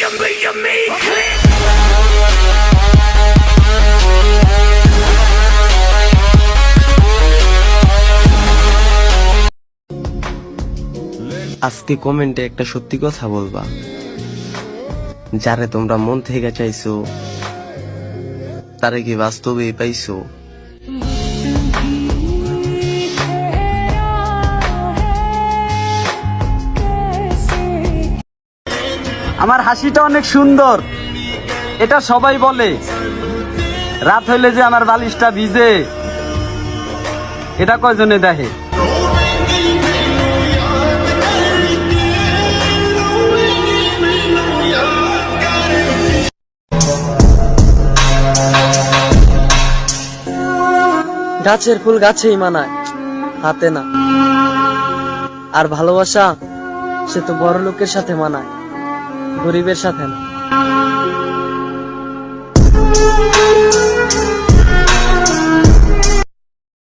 আজকে কমেন্টে একটা সত্যি কথা বলবা, যারে তোমরা মন থেকে চাইছো তারে কি বাস্তবে পাইছো? আমার হাসিটা অনেক সুন্দর, এটা সবাই বলে। রাত হইলে যে আমার বালিশটা ভিজে, এটা কয়জনে দেখে? গাছের ফুল গাছেই মানায়, হাতে না। আর ভালোবাসা সে তো বড় লোকের সাথে মানায়, গরিবের সাথে না।